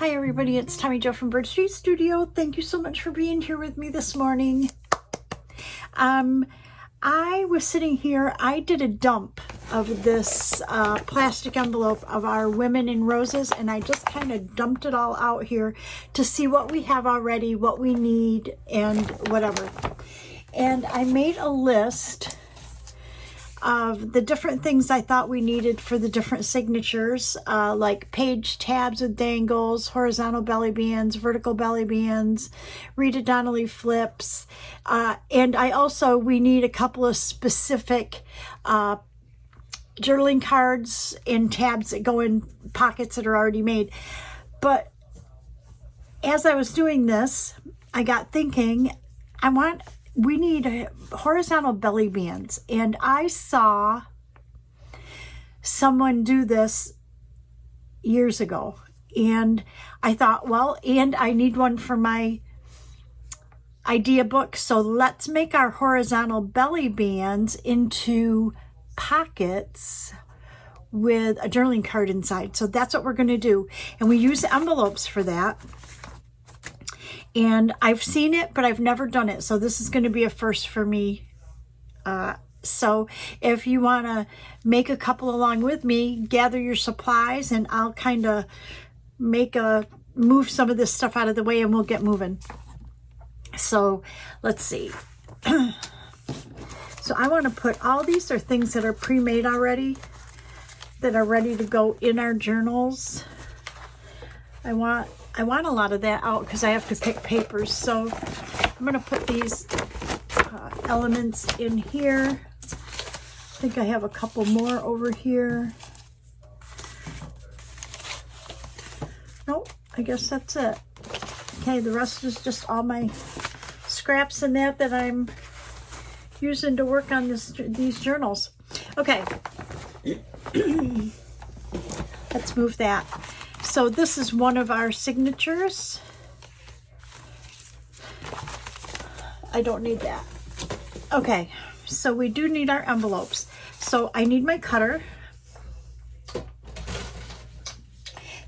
Hi everybody, it's Tommy Jo from Bird Street Studio. Thank you so much for being here with me this morning. I was sitting here, I did a dump of this plastic envelope of our Women in Roses, and I just kind of dumped it all out here to see what we have already, what we need, and whatever. And I made a list of the different things I thought we needed for the different signatures, like page tabs with dangles, horizontal belly bands, vertical belly bands, Rita Donnelly flips, and we need a couple of specific journaling cards and tabs that go in pockets that are already made. But as I was doing this, I got thinking, we need horizontal belly bands, and I saw someone do this years ago, and I thought, well, and I need one for my idea book, so let's make our horizontal belly bands into pockets with a journaling card inside. So that's what we're going to do, and we use envelopes for that. And I've seen it, but I've never done it. So this is going to be a first for me. So if you want to make a couple along with me, gather your supplies, and I'll kind of move some of this stuff out of the way, and we'll get moving. So let's see. So I want to put, all these are things that are pre-made already, that are ready to go in our journals. I want a lot of that out because I have to pick papers. So I'm going to put these elements in here. I think I have a couple more over here. Nope, I guess that's it. Okay, the rest is just all my scraps and that I'm using to work on these journals. Okay, let's move that. So this is one of our signatures. I don't need that. Okay, so we do need our envelopes. So I need my cutter.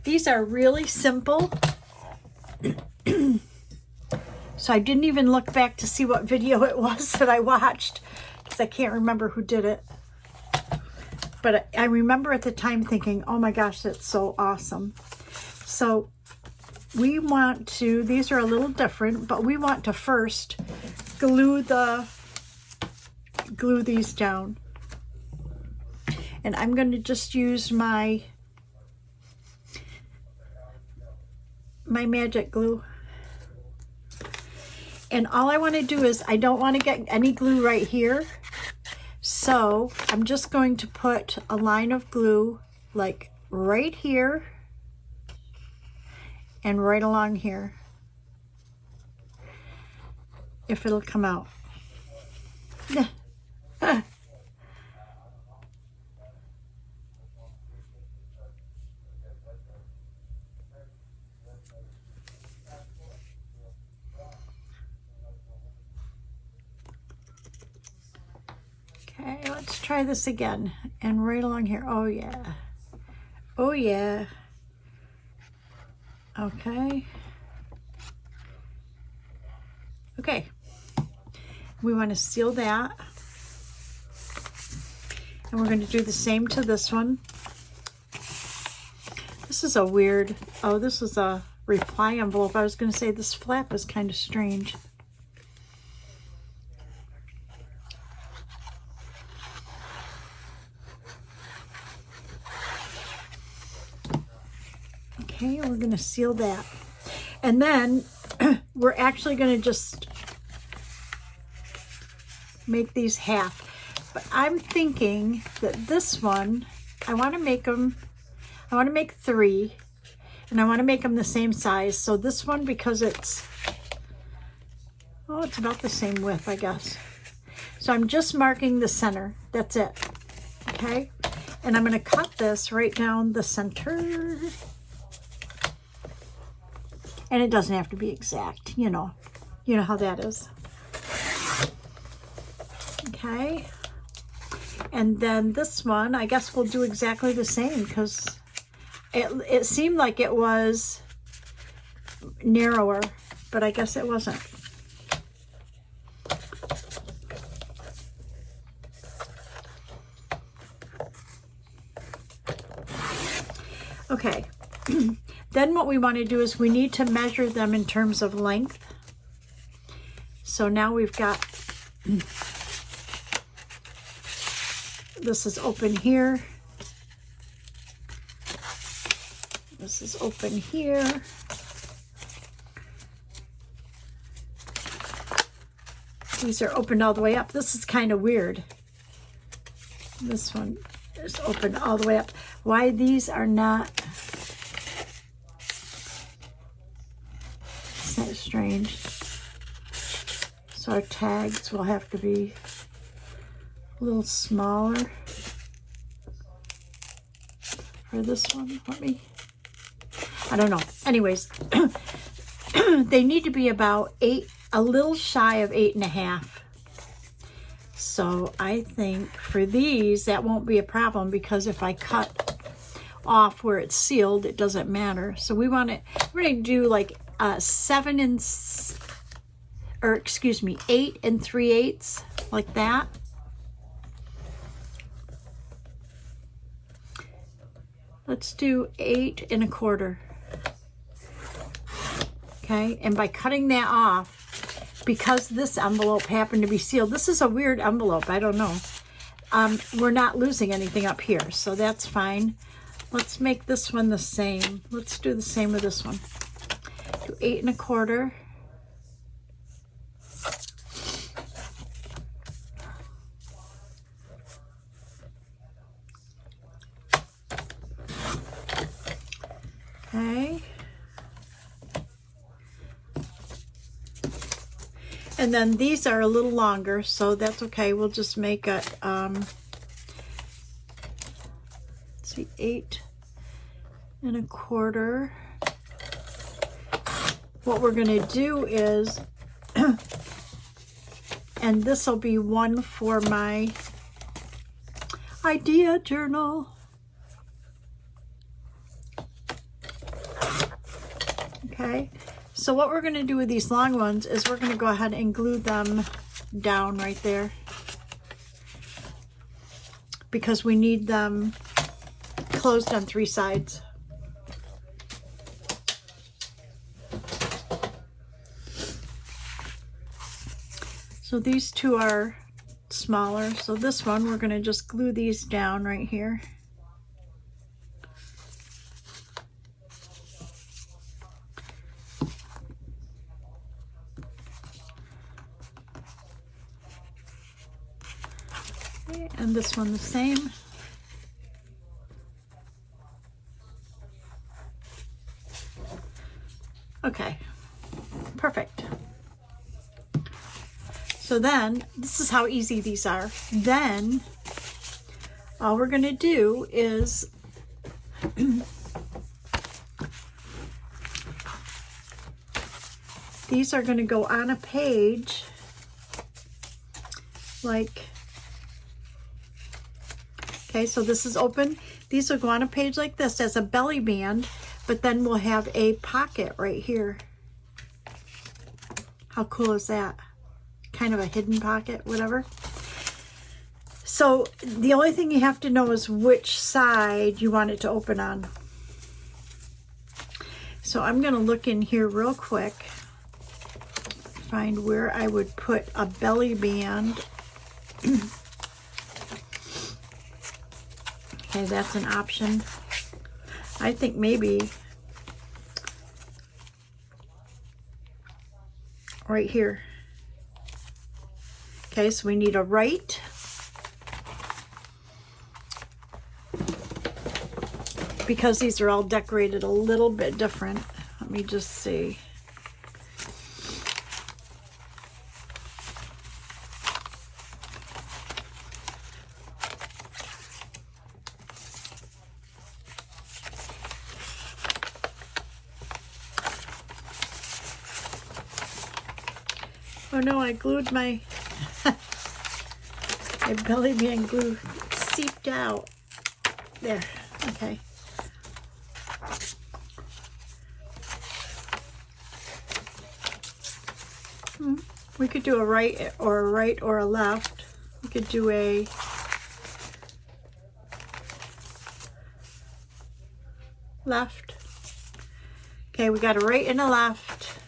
These are really simple. So I didn't even look back to see what video it was that I watched, because I can't remember who did it. But I remember at the time thinking, oh my gosh, that's so awesome. So we want to, these are a little different, but we want to first glue these down. And I'm going to just use my magic glue. And all I want to do is, I don't want to get any glue right here. So I'm just going to put a line of glue like right here and right along here, if it'll come out. Okay, let's try this again. And right along here. Oh yeah. Oh yeah. Okay. Okay. We want to seal that. And we're going to do the same to this one. This is a weird, oh, this is a reply envelope. I was going to say this flap is kind of strange. Okay, we're going to seal that. And then we're actually going to just make these half. But I'm thinking that this one, I want to make 3, and I want to make them the same size. So this one, because it's about the same width, I guess. So I'm just marking the center. That's it. Okay? And I'm going to cut this right down the center. And it doesn't have to be exact, you know how that is. Okay. And then this one, I guess we'll do exactly the same, because it seemed like it was narrower, but I guess it wasn't. Okay, then what we want to do is we need to measure them in terms of length. So now we've got, this is open here. This is open here. These are opened all the way up. This is kind of weird. This one is open all the way up. Why these are not, isn't that strange? So our tags will have to be a little smaller for this one. I don't know. Anyways, they need to be about 8, a little shy of 8.5. So I think for these, that won't be a problem, because if I cut off where it's sealed, it doesn't matter. So we want to, we're going to do like 8 3/8, like that. Let's do 8 1/4. Okay, and by cutting that off, because this envelope happened to be sealed, this is a weird envelope, I don't know. We're not losing anything up here, so that's fine. Let's make this one the same. Let's do the same with this one. Do 8 1/4. Okay. And then these are a little longer, so that's okay. We'll just make a, let's see, 8 1/4. What we're going to do is, and this will be one for my idea journal. Okay, so what we're going to do with these long ones is we're going to go ahead and glue them down right there, because we need them closed on 3 sides. So these two are smaller, so this one we're going to just glue these down right here. And this one the same. Okay, perfect. So then, this is how easy these are. Then, all we're going to do is these are going to go on a page like, okay, so this is open. These will go on a page like this as a belly band, but then we'll have a pocket right here. How cool is that? Kind of a hidden pocket, whatever. So the only thing you have to know is which side you want it to open on. So I'm going to look in here real quick, find where I would put a belly band. Okay, that's an option. I think maybe right here. Okay, so we need a right, because these are all decorated a little bit different. Let me just see. Oh no, I glued my my belly band glue seeped out. There, okay. We could do a right or a left. We could do a left. Okay, we got a right and a left.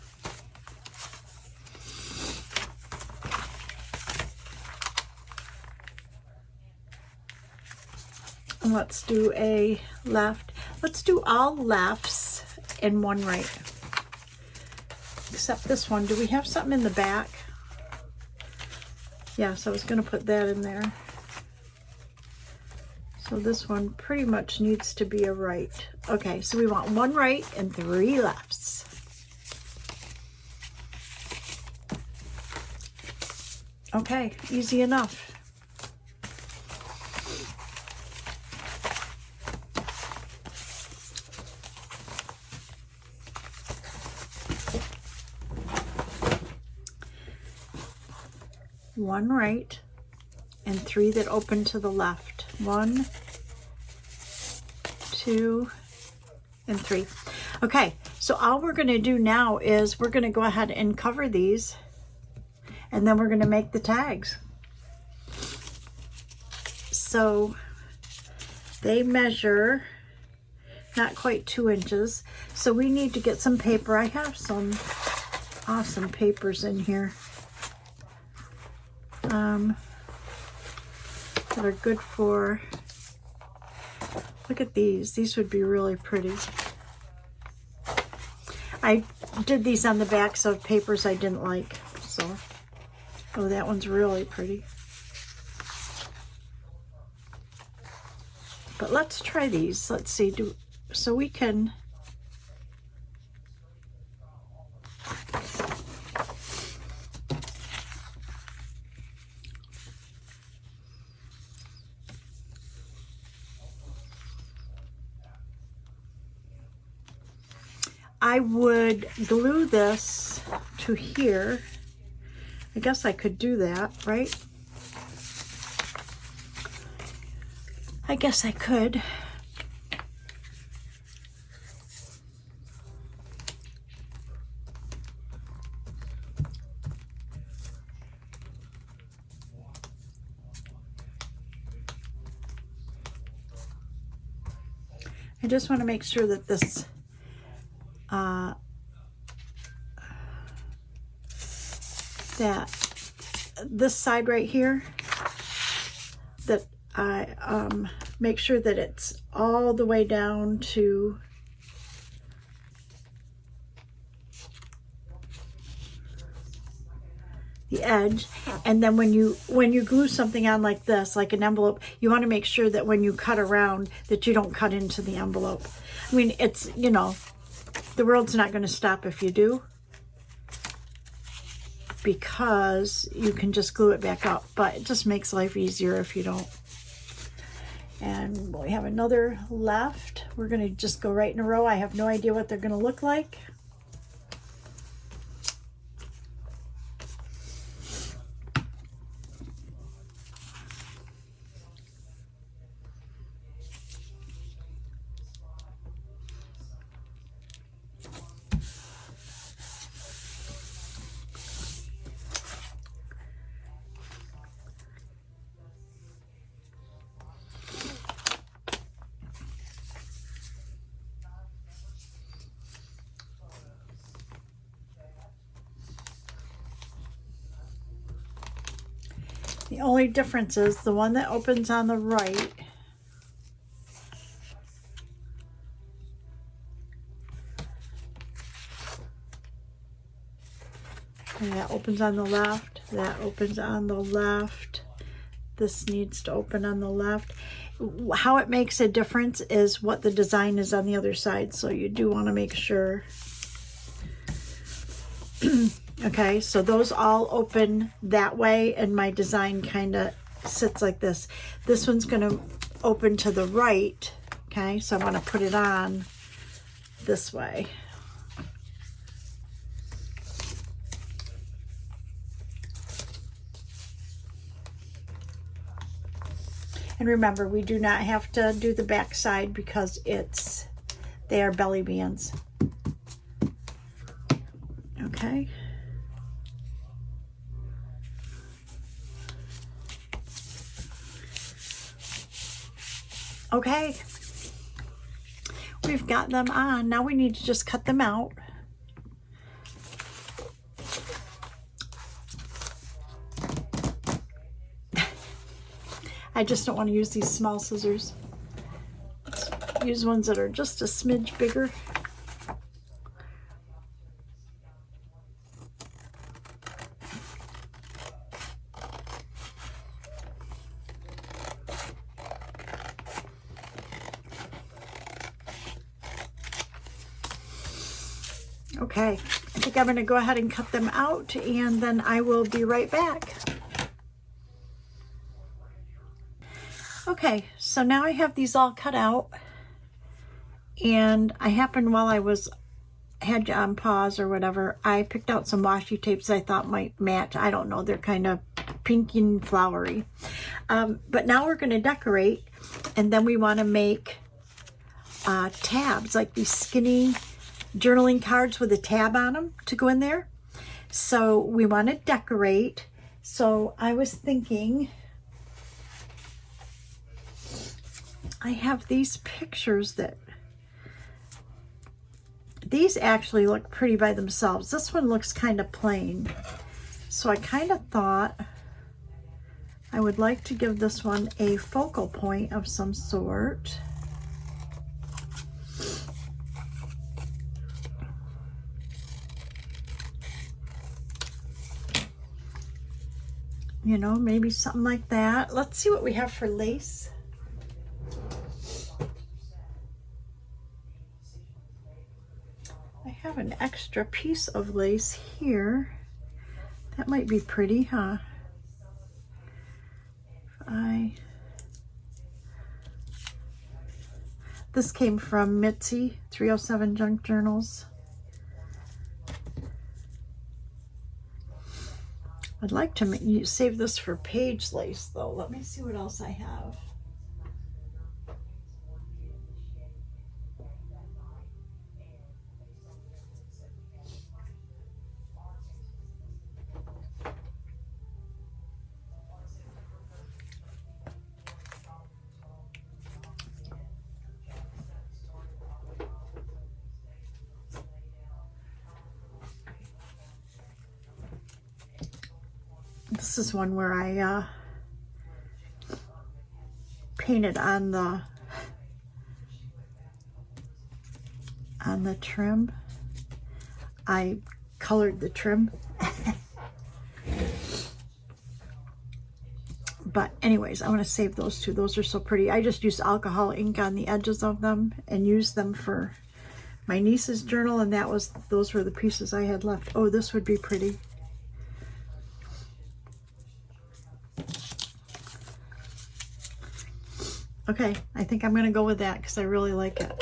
And let's do a left. Let's do all lefts and one right. Except this one. Do we have something in the back? Yes, I was going to put that in there. So this one pretty much needs to be a right. Okay, so we want one right and three lefts. Okay, easy enough. One right and three that open to the left. 1, 2, and 3. Okay, so all we're going to do now is we're going to go ahead and cover these, and then we're going to make the tags. So they measure not quite 2 inches. So we need to get some paper. I have some awesome papers in here. That are good for, look at these. These would be really pretty. I did these on the backs of papers I didn't like. So, oh, that one's really pretty. But let's try these. Let's see. So we can, I would glue this to here. I guess I could do that, right? I guess I could. I just want to make sure that this this side right here, that I make sure that it's all the way down to the edge. And then when you glue something on like this, like an envelope, you want to make sure that when you cut around that you don't cut into the envelope. I mean, it's, you know, the world's not going to stop if you do, because you can just glue it back up, but it just makes life easier if you don't. And we have another left. We're going to just go right in a row. I have no idea what they're going to look like. The only difference is the one that opens on the right and that opens on the left, that opens on the left, this needs to open on the left. How it makes a difference is what the design is on the other side, so you do want to make sure. Okay, so those all open that way, and my design kind of sits like this. This one's going to open to the right, okay, so I want to put it on this way. And remember, we do not have to do the back side because they are belly bands. Okay. Okay, we've got them on. Now we need to just cut them out. I just don't want to use these small scissors. Let's use ones that are just a smidge bigger. Okay, I think I'm going to go ahead and cut them out, and then I will be right back. Okay, so now I have these all cut out, and I happened while I had you on pause or whatever, I picked out some washi tapes I thought might match. I don't know, they're kind of pink and flowery. But now we're going to decorate, and then we want to make tabs, like these skinny journaling cards with a tab on them to go in there. So we want to decorate. So I was thinking, I have these pictures that, these actually look pretty by themselves. This one looks kind of plain. So I kind of thought I would like to give this one a focal point of some sort. You know, maybe something like that. Let's see what we have for lace. I have an extra piece of lace here. That might be pretty, huh? This came from Mitzi, 307 Junk Journals. I'd like to save this for page lace, though. Let me see what else I have. This is one where I painted on the trim. I colored the trim. But anyways, I want to save those two. Those are so pretty. I just used alcohol ink on the edges of them and used them for my niece's journal, and those were the pieces I had left. Oh, this would be pretty. Okay, I think I'm going to go with that because I really like it.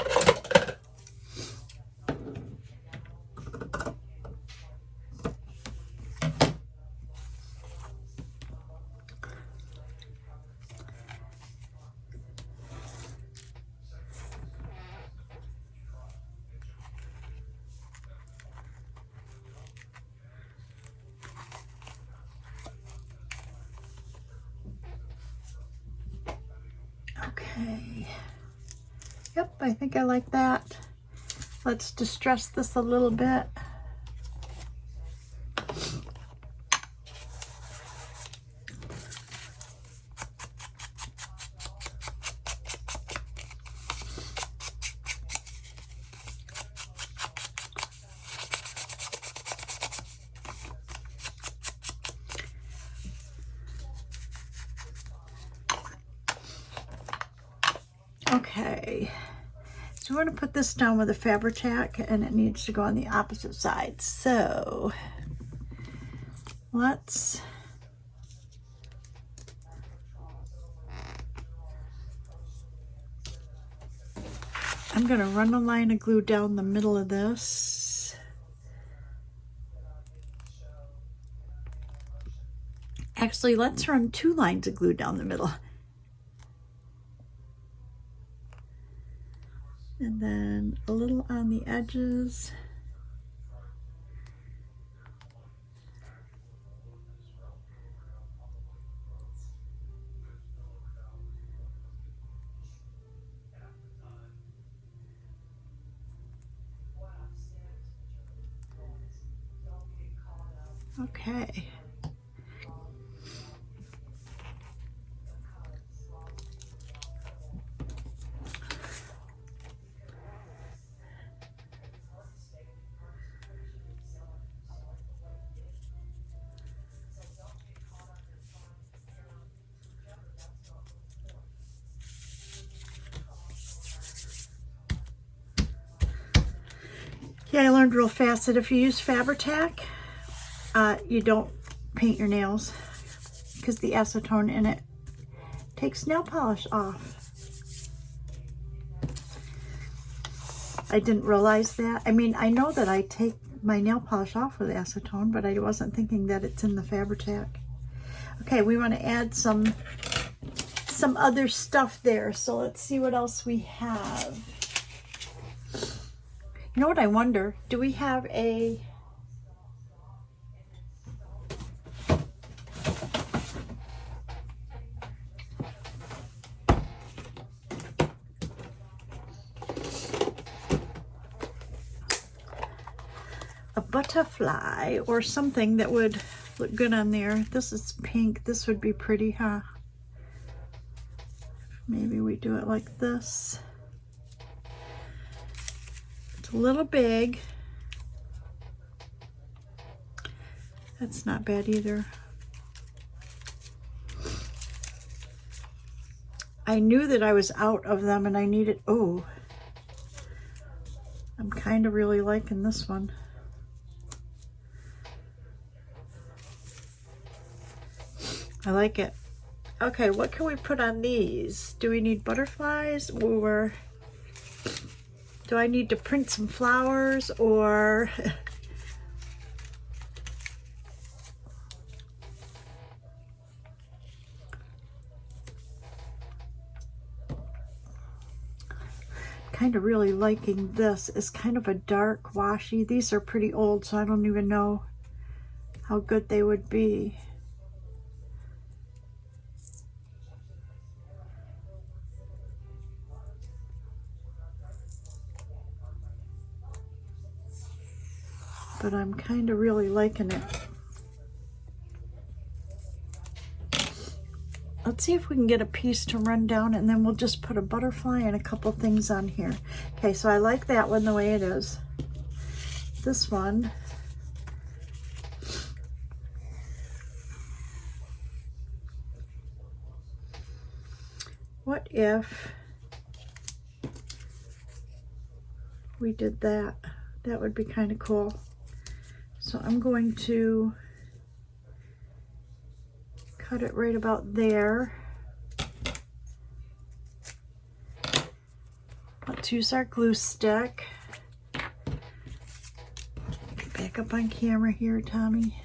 Okay. Yep, I think I like that. Let's distress this a little bit. Okay, so we're going to put this down with a Fabri-Tac, and it needs to go on the opposite side. So I'm going to run a line of glue down the middle of this. Actually, let's run 2 lines of glue down the middle. And then a little on the edges. Okay. Yeah, I learned real fast that if you use Fabri-Tac, you don't paint your nails because the acetone in it takes nail polish off. I didn't realize that. I mean, I know that I take my nail polish off with acetone, but I wasn't thinking that it's in the Fabri-Tac. Okay, we want to add some other stuff there. So let's see what else we have. You know what I wonder? Do we have a butterfly or something that would look good on there? This is pink. This would be pretty, huh? Maybe we do it like this. It's a little big. That's not bad either. I knew that I was out of them and I needed, oh, I'm kind of really liking this one. I like it. Okay, what can we put on these? Do we need butterflies, or do I need to print some flowers, or kind of really liking this. It's kind of a dark washy. These are pretty old, so I don't even know how good they would be. But I'm kind of really liking it. Let's see if we can get a piece to run down, and then we'll just put a butterfly and a couple things on here. Okay, so I like that one the way it is. This one, what if we did that? That would be kind of cool. So I'm going to cut it right about there. Let's use our glue stick. Get back up on camera here, Tommy.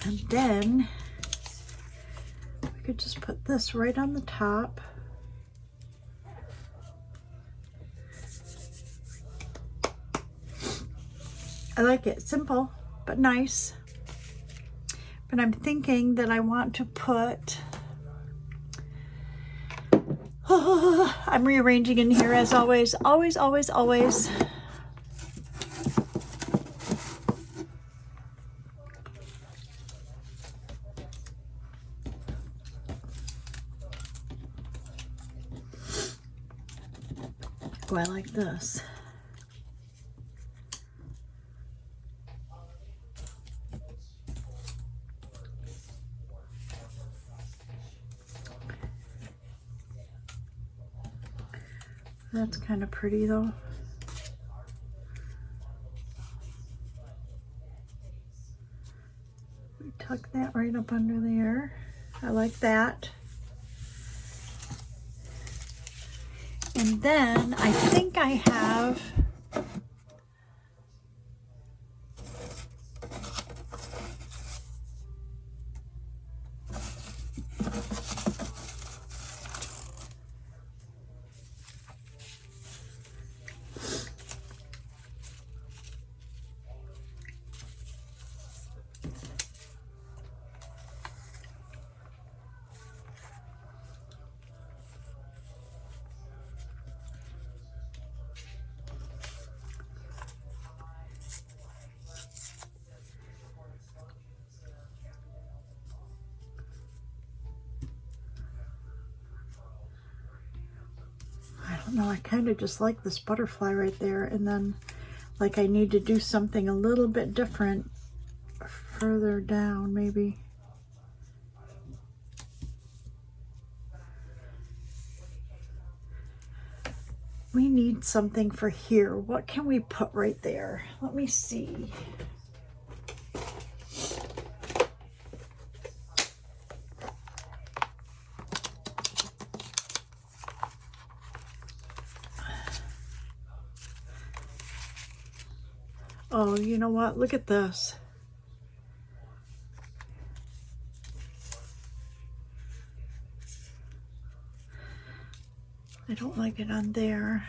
And then we could just put this right on the top. I like it. Simple, but nice. But I'm thinking that I want to put, I'm rearranging in here as always, always. Oh, I like this. That's kind of pretty though. We tuck that right up under there. I like that. And then I think I have No, I kind of just like this butterfly right there, and then like I need to do something a little bit different further down maybe. We need something for here. What can we put right there? Let me see. Oh, you know what? Look at this. I don't like it on there.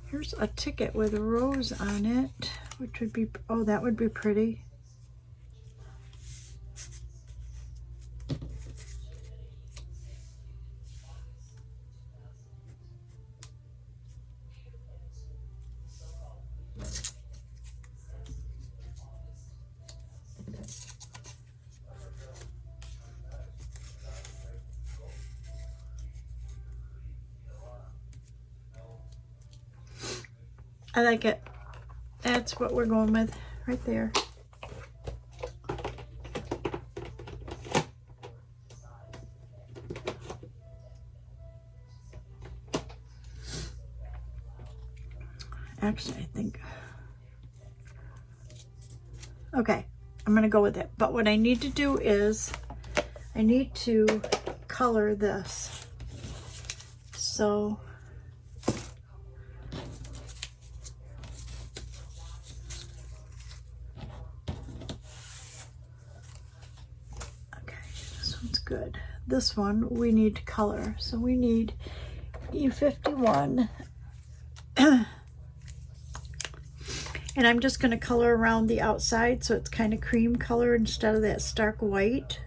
Here's a ticket with a rose on it, which would be, oh, that would be pretty. I like it. That's what we're going with right there. Actually, I think, okay, I'm gonna go with it. But what I need to do is I need to color this. So good. This one we need to color, so we need E51 and I'm just going to color around the outside so it's kind of cream color instead of that stark white.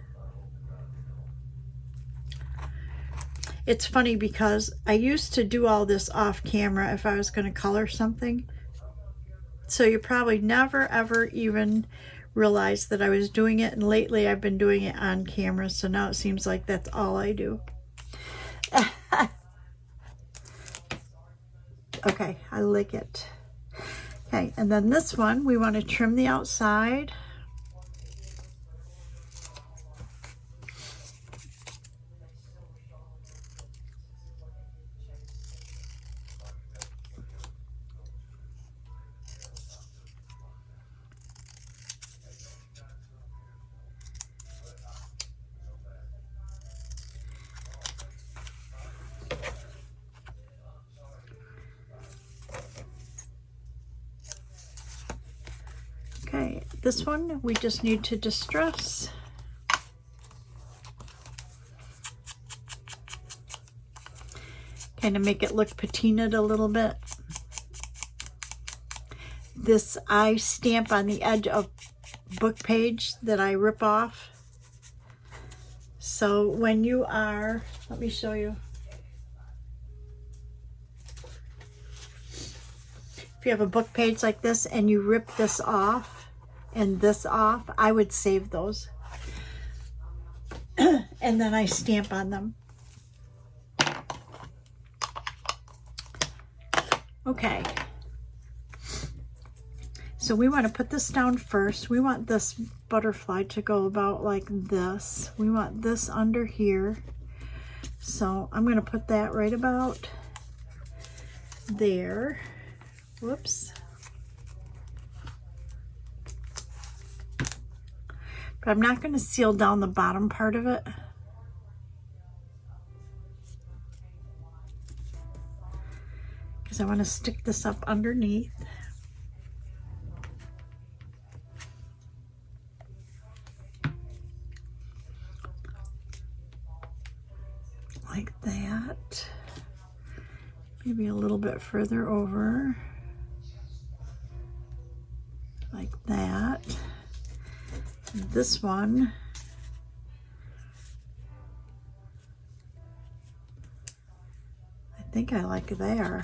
It's funny because I used to do all this off camera if I was going to color something, so you probably never ever even realized that I was doing it, and lately I've been doing it on camera, so now it seems like that's all I do. Okay, I like it. Okay, and then this one we want to trim the outside. Okay, this one we just need to distress. Kind of make it look patinaed a little bit. This I stamp on the edge of book page that I rip off. So when you are, let me show you. If you have a book page like this and you rip this off and this off, I would save those. And then I stamp on them. Okay. So we want to put this down first. We want this butterfly to go about like this. We want this under here. So I'm going to put that right about there. Whoops. But I'm not going to seal down the bottom part of it. Because I want to stick this up underneath. Like that. Maybe a little bit further over. Like that. And this one, I think I like there.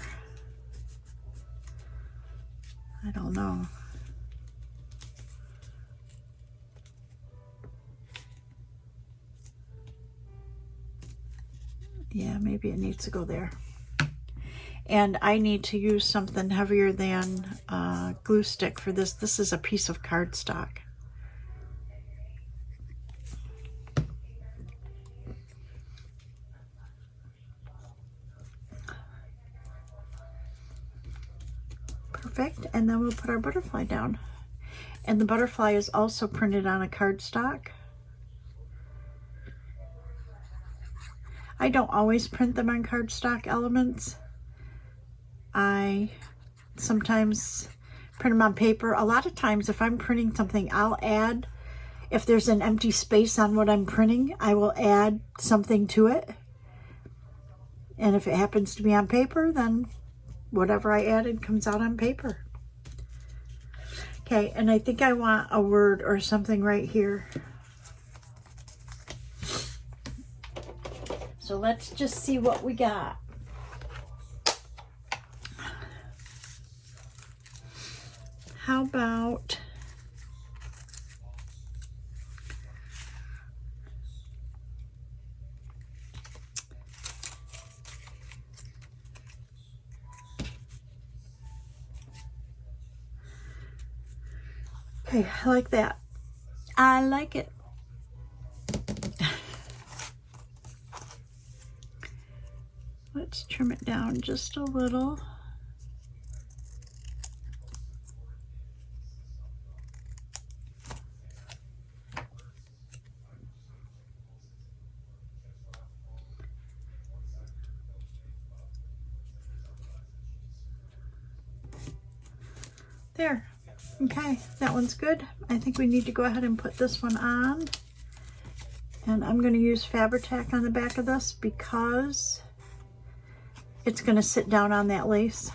I don't know. Yeah, maybe it needs to go there. And I need to use something heavier than glue stick for this. This is a piece of cardstock. Perfect. And then we'll put our butterfly down. And the butterfly is also printed on a cardstock. I don't always print them on cardstock elements. I sometimes print them on paper. A lot of times if I'm printing something, I'll add, if there's an empty space on what I'm printing, I will add something to it. And if it happens to be on paper, then whatever I added comes out on paper. Okay, and I think I want a word or something right here. So let's just see what we got. How about okay, I like that. I like it. Let's trim it down just a little. There. Okay, that one's good. I think we need to go ahead and put this one on. And I'm going to use Fabri-Tac on the back of this because it's going to sit down on that lace.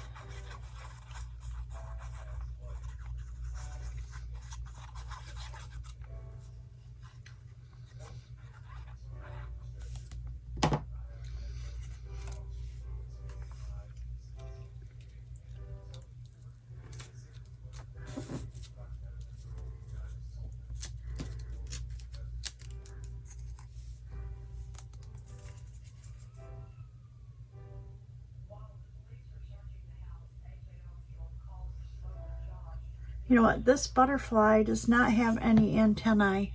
You know what? This butterfly does not have any antennae.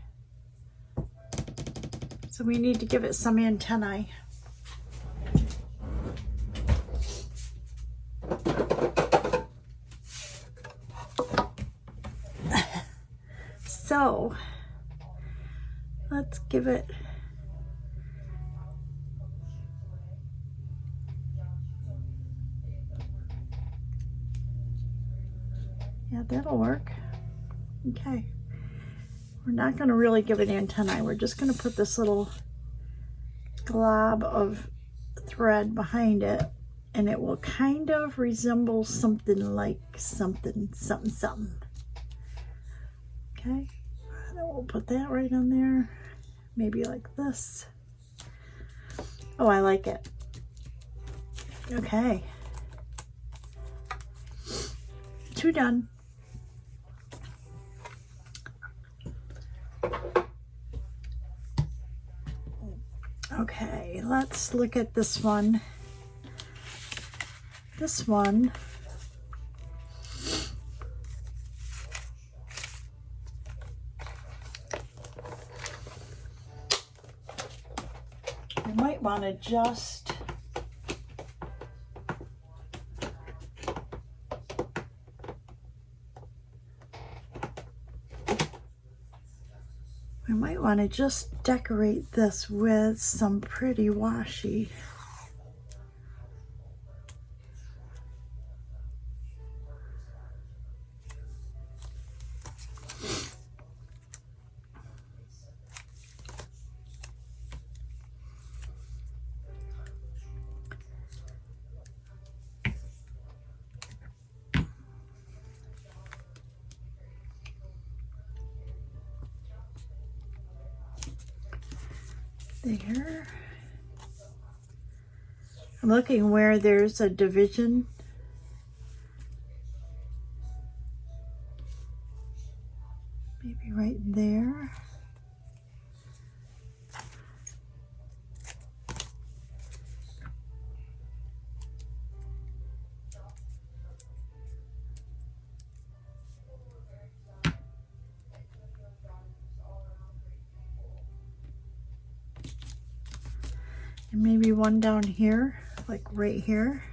So we need to give it some antennae. So let's give it yeah, that'll work. Okay. We're not going to really give it antennae. We're just going to put this little glob of thread behind it, and it will kind of resemble something like something. Okay. Then we'll put that right on there. Maybe like this. Oh, I like it. Okay. 2 done. Okay, let's look at this one. This one I might want to just decorate this with some pretty washi. There. I'm looking where there's a division. Maybe right there. And maybe one down here, like right here.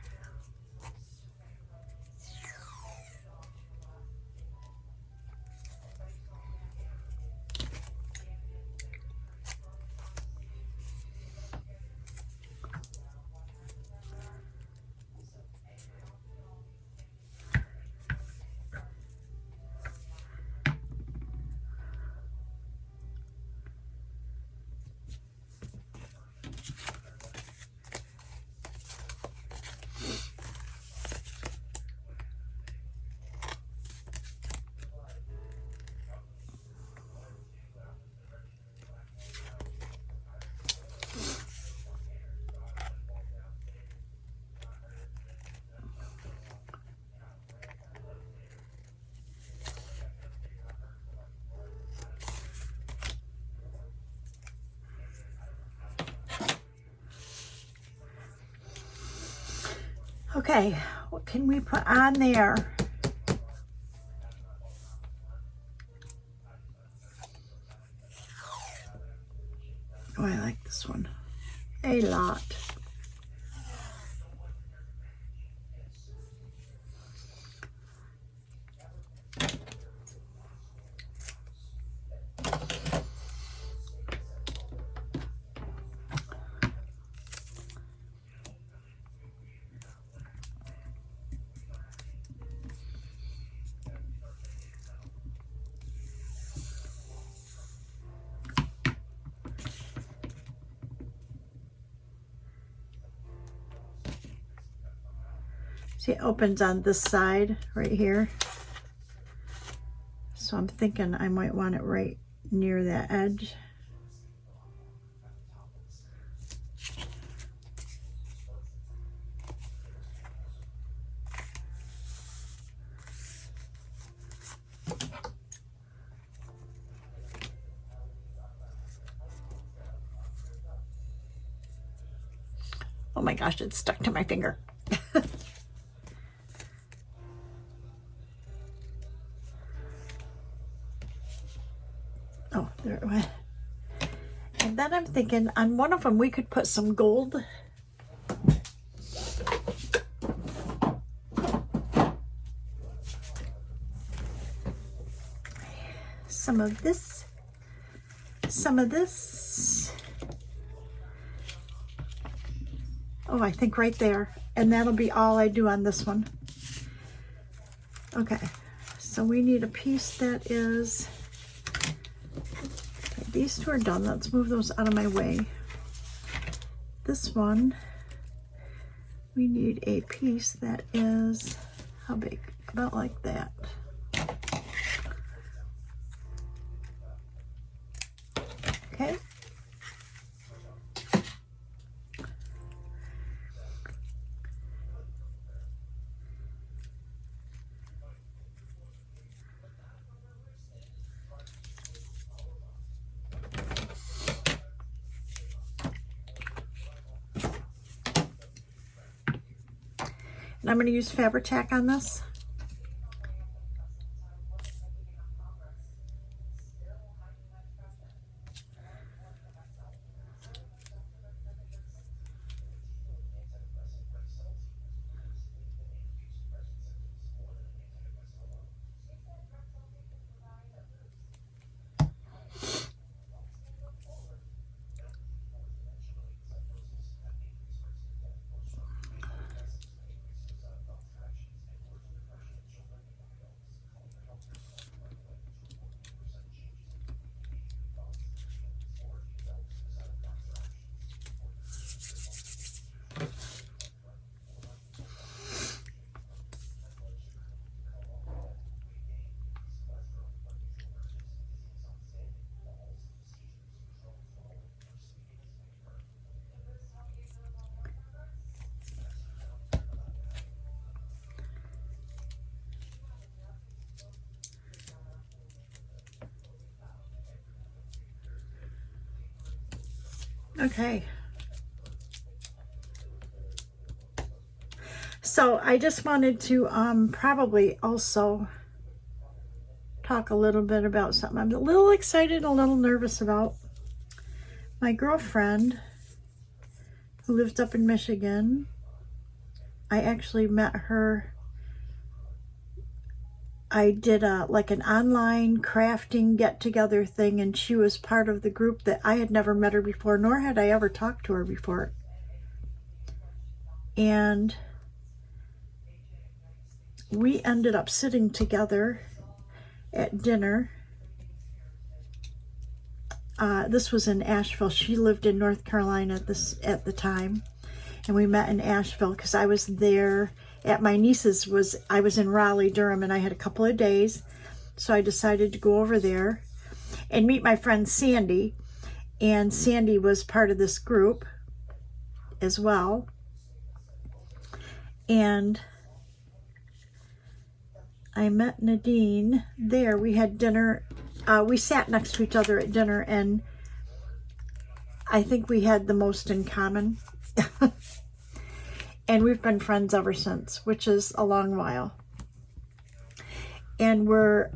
Okay, what can we put on there? Oh, I like this one a lot. See, it opens on this side right here. So I'm thinking I might want it right near that edge. Oh my gosh, it's stuck to my finger. Oh, there it went. And then I'm thinking on one of them we could put some gold. Some of this. Some of this. Oh, I think right there. And that'll be all I do on this one. Okay, so we need a piece that is... These two are done. Let's move those out of my way. This one, we need a piece that is, how big? About like that. Okay. And I'm going to use Fabri-Tac on this. Okay. So I just wanted to probably also talk a little bit about something I'm a little excited, a little nervous about. My girlfriend who lives up in Michigan. I actually met her. I did like an online crafting get-together thing, and she was part of the group. That I had never met her before, nor had I ever talked to her before. And we ended up sitting together at dinner. This was in Asheville. She lived in North Carolina at the time, and we met in Asheville because I was there at my niece's. I was in Raleigh, Durham, and I had a couple of days, so I decided to go over there and meet my friend Sandy, and Sandy was part of this group as well. And I met Nadine there. We had dinner. We sat next to each other at dinner, and I think we had the most in common. And we've been friends ever since, which is a long while. And we're,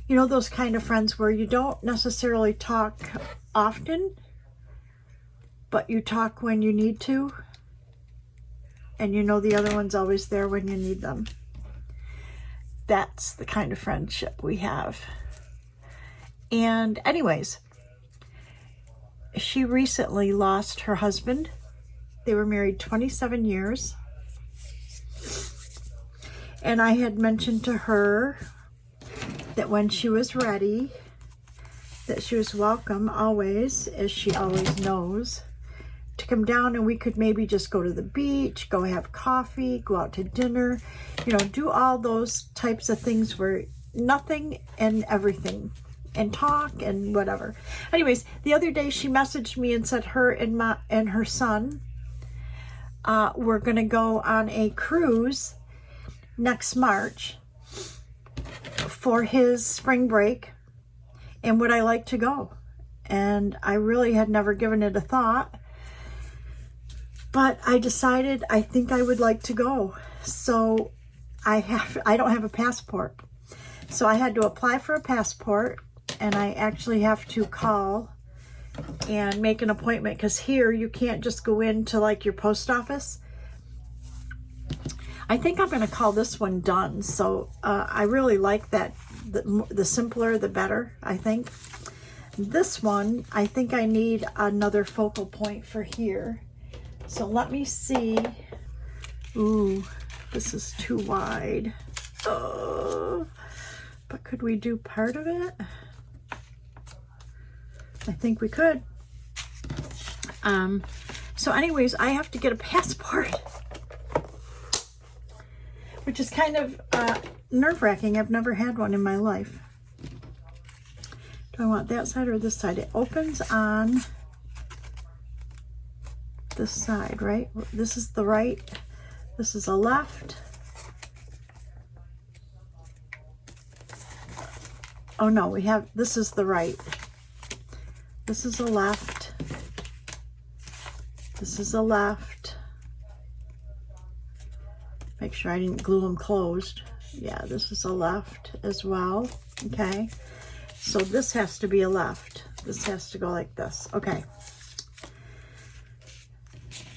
you know, those kind of friends where you don't necessarily talk often, but you talk when you need to. And you know the other one's always there when you need them. That's the kind of friendship we have. And anyways, she recently lost her husband. They were married 27 years. And I had mentioned to her that when she was ready, that she was welcome always, as she always knows, to come down, and we could maybe just go to the beach, go have coffee, go out to dinner, you know, do all those types of things where nothing and everything, and talk and whatever. Anyways, the other day she messaged me and said her and her son were going to go on a cruise next March for his spring break, and would I like to go? And I really had never given it a thought, but I decided I think I would like to go. So I don't have a passport, so I had to apply for a passport, and I actually have to call and make an appointment, because here you can't just go into like your post office. I think I'm going to call this one done. So I really like that. The simpler, the better, I think. This one, I think I need another focal point for here. So let me see. Ooh, this is too wide. Oh, but could we do part of it? I think we could. So anyways, I have to get a passport, which is kind of nerve-wracking. I've never had one in my life. Do I want that side or this side? It opens on this side, right? This is the right. This is a left. Oh no, we have, this is the right. This is a left. This is a left. Make sure I didn't glue them closed. Yeah, this is a left as well. Okay. So this has to be a left. This has to go like this. Okay.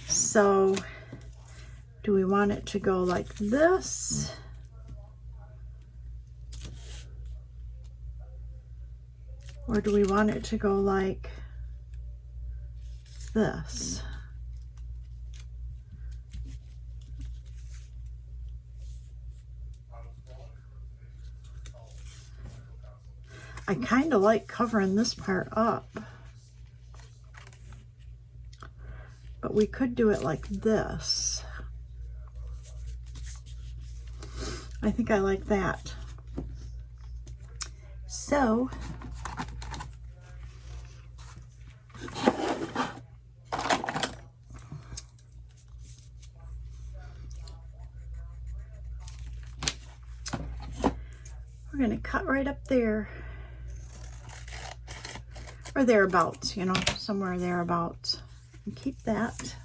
So do we want it to go like this? Or do we want it to go like this? I kind of like covering this part up, but we could do it like this. I think I like that. So we're going to cut right up there, or thereabouts, you know, somewhere thereabouts, and keep that.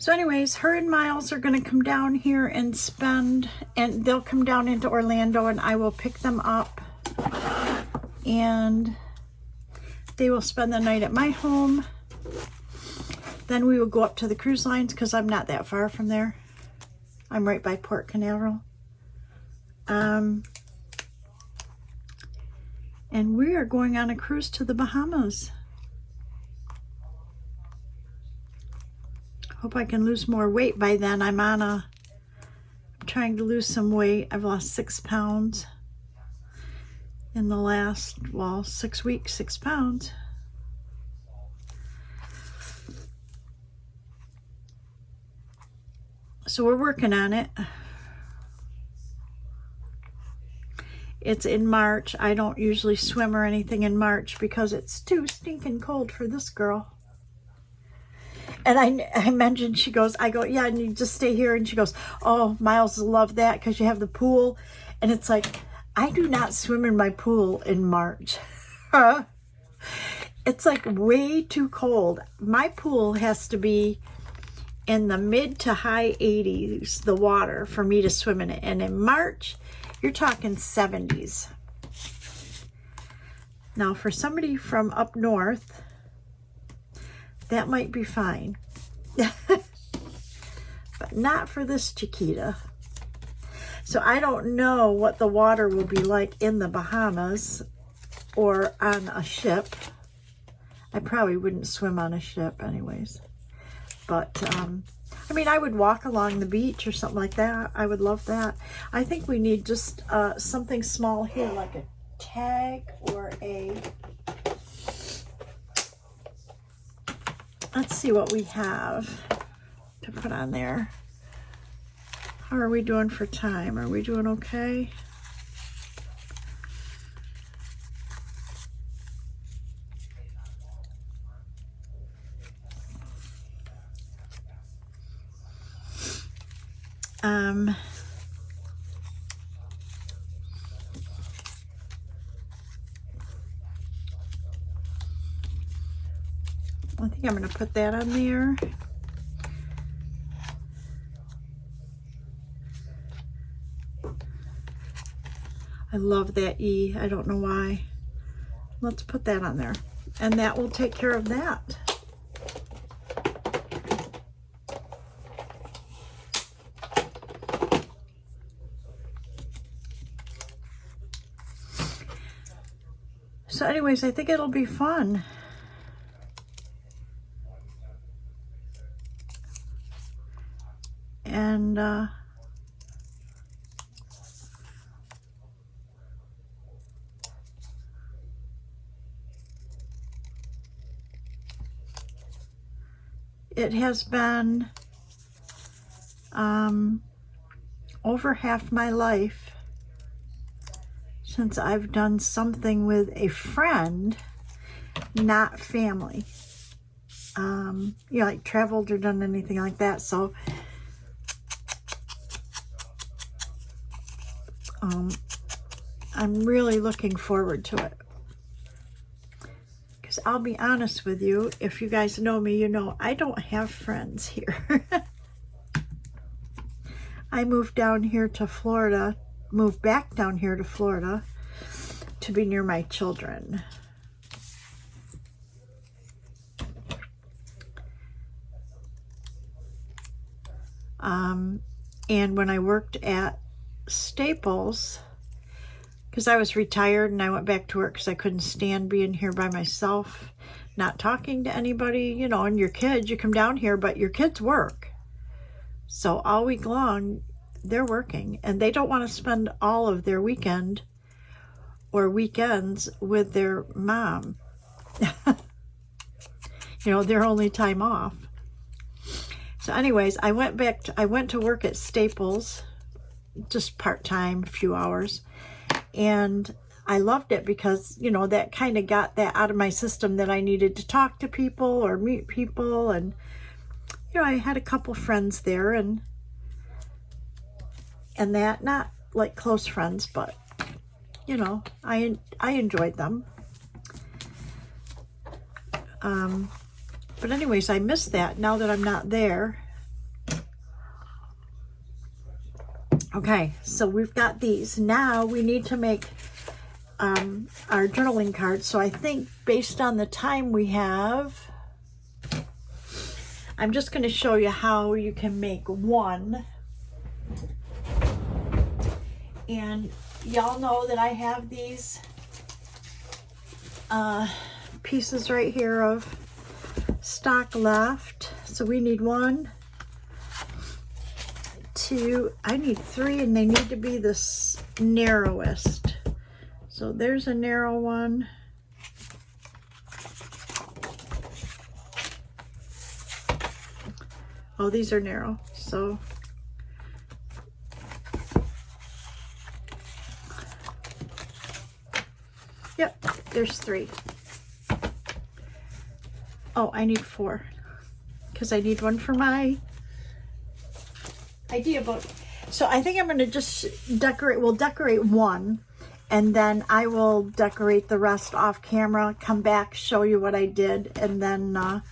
So anyways, her and Miles are going to come down here and spend, and they'll come down into Orlando and I will pick them up and they will spend the night at my home. Then we will go up to the cruise lines because I'm not that far from there. I'm right by Port Canaveral. And we are going on a cruise to the Bahamas. Hope I can lose more weight by then. I'm trying to lose some weight. I've lost 6 pounds in the last, 6 weeks, 6 pounds. So we're working on it. It's in March. I don't usually swim or anything in March because it's too stinking cold for this girl. And I mentioned, I go, yeah, and you just stay here. And she goes, oh, Miles will love that because you have the pool. And it's like, I do not swim in my pool in March. It's like way too cold. My pool has to be in the mid to high 80s, the water, for me to swim in it. And in March, you're talking 70s. Now, for somebody from up north, that might be fine. But not for this Chiquita. So I don't know what the water will be like in the Bahamas or on a ship. I probably wouldn't swim on a ship anyways. But, I mean, I would walk along the beach or something like that. I would love that. I think we need just something small here, like a tag or a... Let's see what we have to put on there. How are we doing for time? Are we doing okay? I think I'm going to put that on there. I love that E. I don't know why. Let's put that on there. And that will take care of that. So anyways, I think it'll be fun. And it has been over half my life since I've done something with a friend, not family. You know, like traveled or done anything like that. So I'm really looking forward to it. Because I'll be honest with you, if you guys know me, you know I don't have friends here. I moved down here to Florida, moved back down here to Florida to be near my children. And when I worked at Staples, because I was retired and I went back to work because I couldn't stand being here by myself, not talking to anybody, you know, and your kids, you come down here, but your kids work. So all week long, they're working and they don't want to spend all of their weekend or weekends with their mom. You know, their only time off. So anyways, I went to work at Staples, just part-time, a few hours. And I loved it because, you know, that kind of got that out of my system that I needed to talk to people or meet people. And, you know, I had a couple friends there and that, not like close friends, but, you know, I enjoyed them. But anyways, I miss that now that I'm not there. Okay, so we've got these. Now we need to make our journaling cards. So I think based on the time we have, I'm just going to show you how you can make one. And y'all know that I have these pieces right here of stock left. So we need 1, 2, I need 3, and they need to be the narrowest. So there's a narrow one. Oh, these are narrow. So yep, there's 3. Oh, I need 4 because I need one for my idea book. So I think I'm going to just decorate. We'll decorate one, and then I will decorate the rest off camera, come back, show you what I did, and then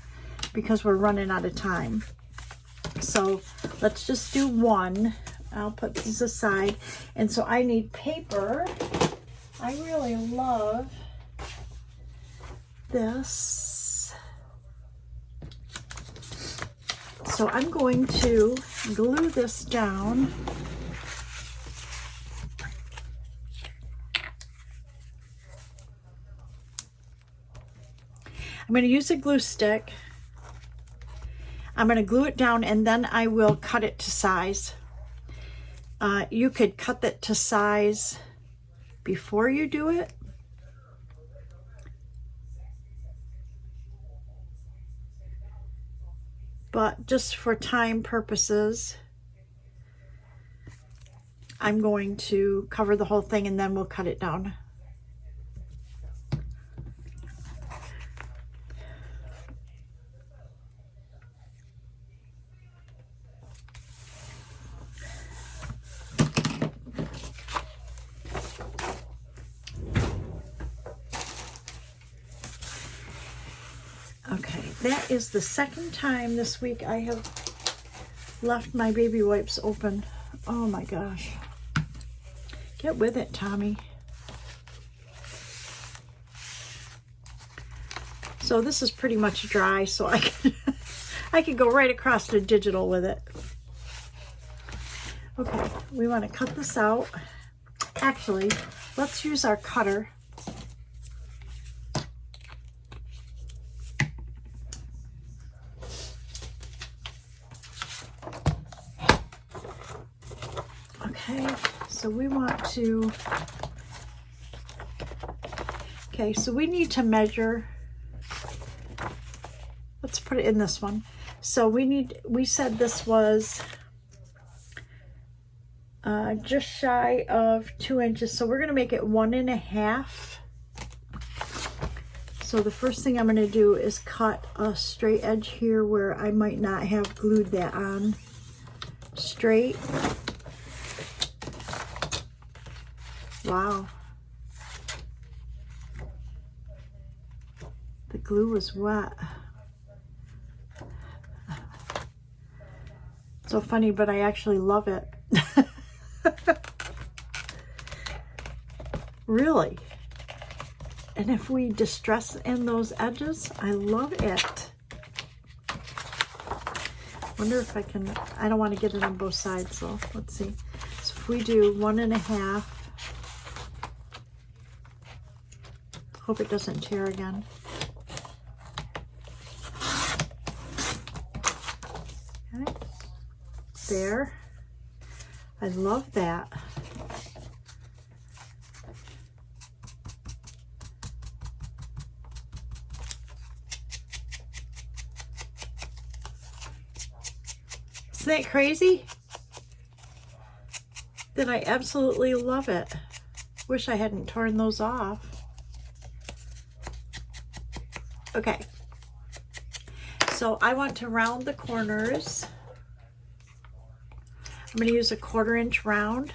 because we're running out of time. So let's just do one. I'll put these aside. And so I need paper. I really love this. So I'm going to glue this down. I'm going to use a glue stick. I'm going to glue it down, and then I will cut it to size. You could cut it to size before you do it. But just for time purposes, I'm going to cover the whole thing, and then we'll cut it down. Okay, that is the second time this week I have left my baby wipes open. Oh my gosh. Get with it, Tommy. So this is pretty much dry, so I could go right across to digital with it. Okay, we want to cut this out. Actually, let's use our cutter. Okay, so we want to, okay, so we need to measure, let's put it in this one. So we said this was just shy of 2 inches. So we're going to make it 1.5. So the first thing I'm going to do is cut a straight edge here where I might not have glued that on straight. Wow. The glue was wet. So funny, but I actually love it. Really. And if we distress in those edges, I love it. Wonder if I can, I don't want to get it on both sides, so let's see. So if we do 1.5, hope it doesn't tear again. Okay, there. I love that. Isn't that crazy? That I absolutely love it. Wish I hadn't torn those off. Okay. So I want to round the corners. I'm going to use a 1/4 inch round.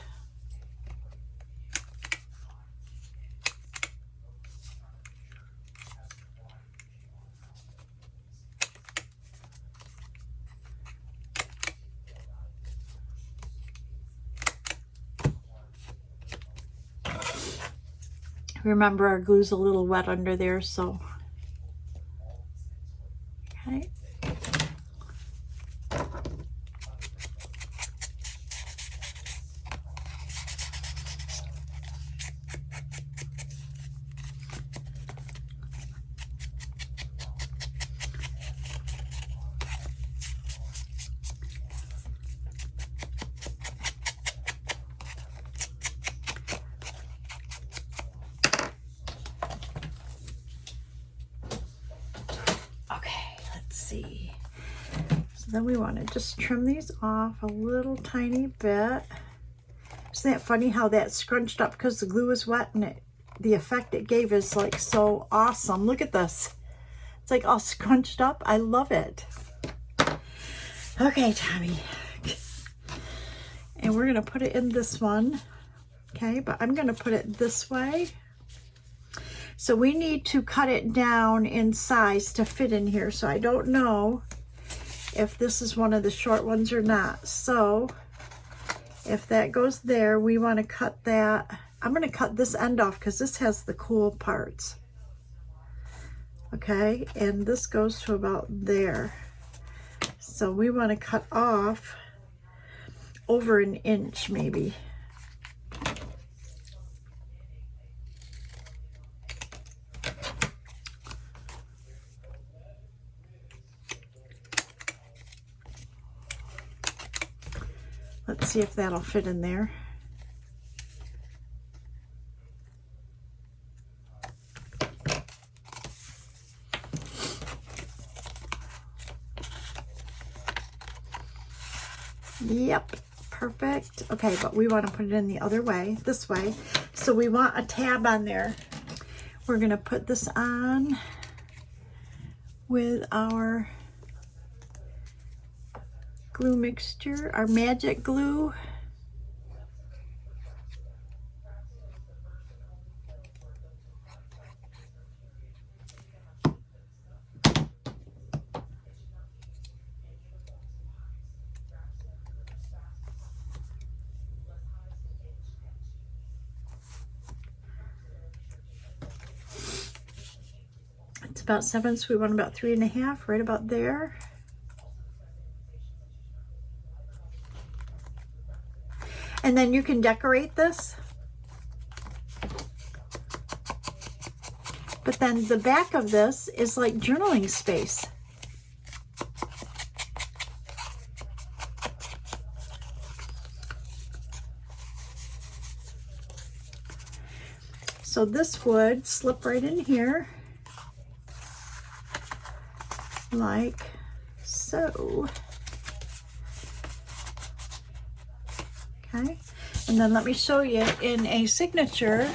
Remember, our glue's a little wet under there, so. Okay. See. So then we want to just trim these off a little tiny bit. Isn't that funny how that scrunched up because the glue is wet, and the effect it gave is like so awesome. Look at this. It's like all scrunched up. I love it. Okay, Tommy. And we're going to put it in this one. Okay, but I'm going to put it this way. So we need to cut it down in size to fit in here. So I don't know if this is one of the short ones or not. So if that goes there, we want to cut that. I'm going to cut this end off because this has the cool parts. Okay, and this goes to about there. So we want to cut off over an inch maybe. Let's see if that'll fit in there. Yep, perfect. Okay, but we want to put it in the other way, this way. So we want a tab on there. We're going to put this on with our glue mixture, our magic glue. It's about 7, so we want about 3.5, right about there. And then you can decorate this. But then the back of this is like journaling space. So this would slip right in here, like so. Okay, and then let me show you in a signature.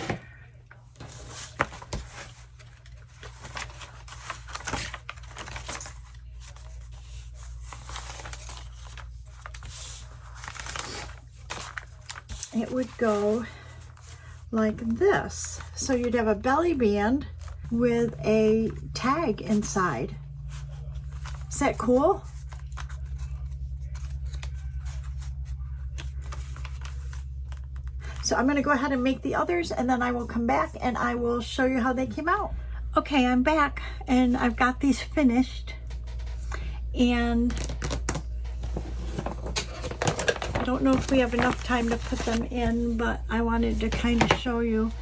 It would go like this. So you'd have a belly band with a tag inside. Is that cool? So I'm going to go ahead and make the others, and then I will come back and I will show you how they came out. Okay, I'm back and I've got these finished, and I don't know if we have enough time to put them in, but I wanted to kind of show you.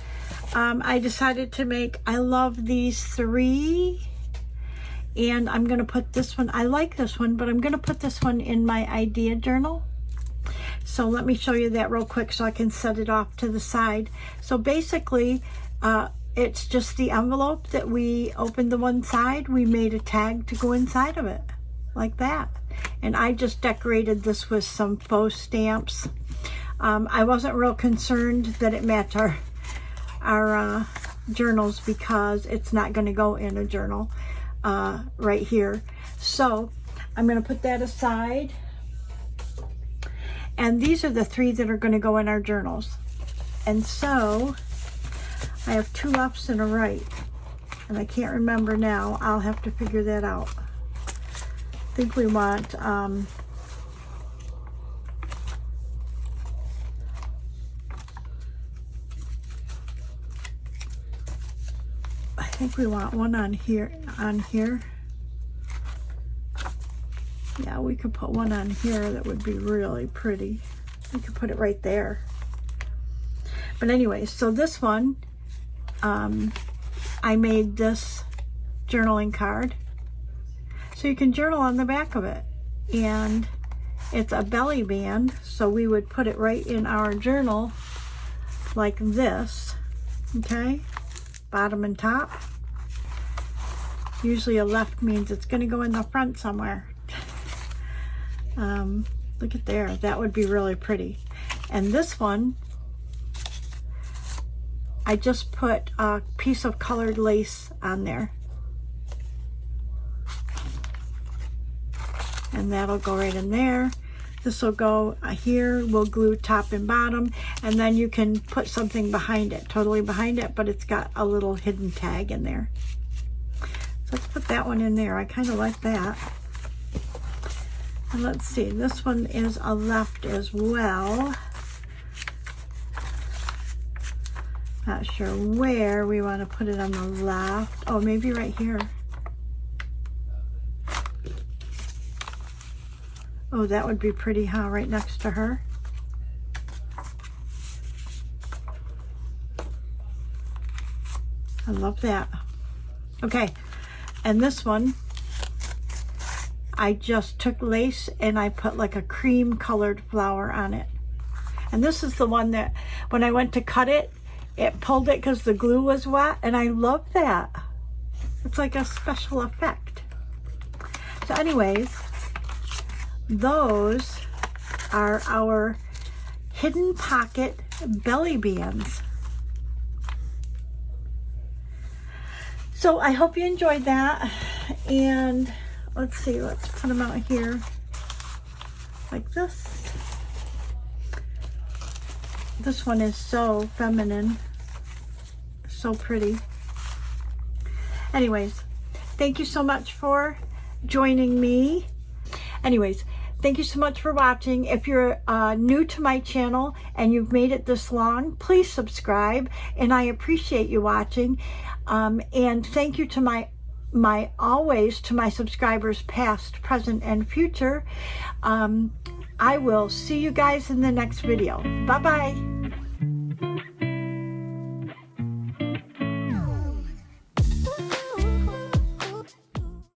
I decided to make, I love these 3, and I'm going to put this one, I like this one, but I'm going to put this one in my idea journal. So let me show you that real quick so I can set it off to the side. So basically, it's just the envelope that we opened the one side. We made a tag to go inside of it, like that. And I just decorated this with some faux stamps. I wasn't real concerned that it matched our journals because it's not going to go in a journal right here. So I'm going to put that aside. And these are the 3 that are going to go in our journals. And so I have 2 lefts and a right. And I can't remember now. I'll have to figure that out. I think we want think we want one on here, Yeah, we could put one on here that would be really pretty. We could put it right there. But anyway, so this one, I made this journaling card. So you can journal on the back of it. And it's a belly band, so we would put it right in our journal like this, okay? Bottom and top. Usually a left means it's going to go in the front somewhere. Look at there, that would be really pretty. And this one, I just put a piece of colored lace on there. And that'll go right in there. This will go here, we'll glue top and bottom, and then you can put something behind it, totally behind it, but it's got a little hidden tag in there. So let's put that one in there. I kind of like that. And let's see, this one is a left as well. Not sure where we want to put it on the left. Oh, maybe right here. Oh, that would be pretty, huh? Right next to her. I love that. Okay, and this one, I just took lace and I put like a cream colored flower on it. And this is the one that when I went to cut it, it pulled it because the glue was wet, and I love that. It's like a special effect. So anyways, those are our hidden pocket belly bands. So I hope you enjoyed that, and let's see, let's put them out here like this. This one is so feminine, so pretty. Anyways, thank you so much for joining me. Anyways, thank you so much for watching. If you're new to my channel and you've made it this long, please subscribe, and I appreciate you watching. And thank you to my subscribers past, present, and future. I will see you guys in the next video. Bye-bye.